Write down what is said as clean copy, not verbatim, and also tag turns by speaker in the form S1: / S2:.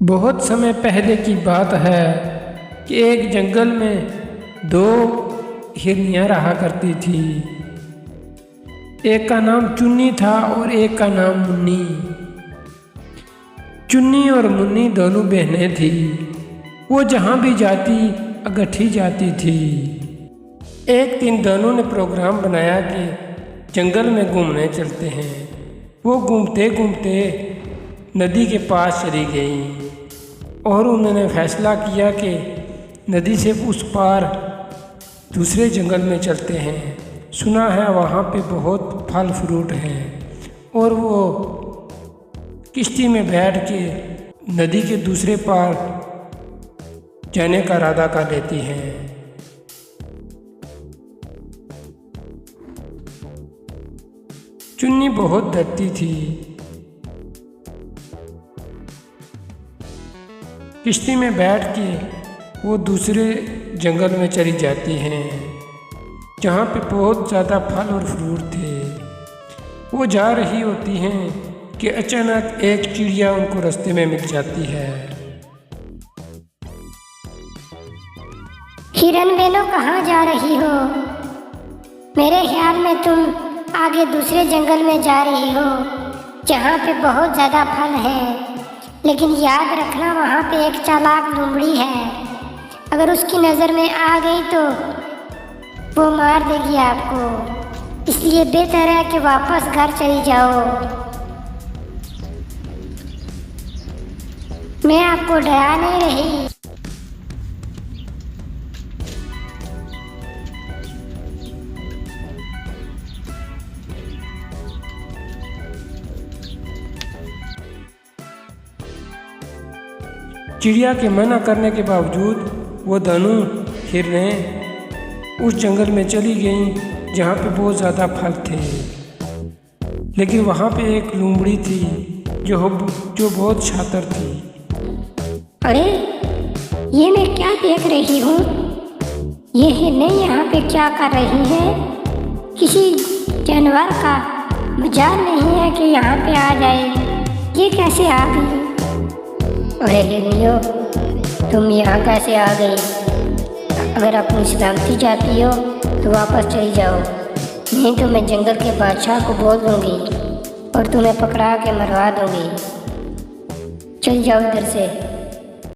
S1: बहुत समय पहले की बात है कि एक जंगल में दो हिरनियाँ रहा करती थी। एक का नाम चुन्नी था और एक का नाम मुन्नी। चुन्नी और मुन्नी दोनों बहनें थी। वो जहाँ भी जाती अगठी जाती थी। एक दिन दोनों ने प्रोग्राम बनाया कि जंगल में घूमने चलते हैं। वो घूमते घूमते नदी के पास चली गई और उन्होंने फैसला किया कि नदी से उस पार दूसरे जंगल में चलते हैं। सुना है वहाँ पे बहुत फल फ्रूट हैं और वो किश्ती में बैठ के नदी के दूसरे पार जाने का इरादा कर लेती हैं। चुन्नी बहुत डरती थी। किश्ती में बैठ के वो दूसरे जंगल में चली जाती हैं जहाँ पे बहुत ज़्यादा फल और फ्रूट थे। वो जा रही होती हैं कि अचानक एक चिड़िया उनको रास्ते में मिल जाती है।
S2: हिरन बहनों, कहाँ जा रही हो? मेरे ख्याल में तुम आगे दूसरे जंगल में जा रही हो जहाँ पे बहुत ज़्यादा फल है, लेकिन याद रखना वहाँ पे एक चालाक लोमड़ी है। अगर उसकी नज़र में आ गई तो वो मार देगी आपको, इसलिए बेहतर है कि वापस घर चली जाओ। मैं आपको डरा नहीं रही।
S1: चिड़िया के मना करने के बावजूद वो दोनों हिरनें उस जंगल में चली गईं जहाँ पे बहुत ज़्यादा फल थे। लेकिन वहाँ पे एक लोमड़ी थी जो बहुत शातिर थी।
S2: अरे, ये मैं क्या देख रही हूँ? ये हिरनें यहाँ पे क्या कर रही हैं? किसी जानवर का मजाल नहीं है कि यहाँ पे आ जाए। ये कैसे आ गई? अरे हिरनियों, तुम यहाँ कैसे आ गई? अगर अपनी सलामती चाहती हो तो वापस चली जाओ, नहीं तो मैं जंगल के बादशाह को बोल दूँगी और तुम्हें पकड़ा के मरवा दूँगी। चल जाओ इधर से।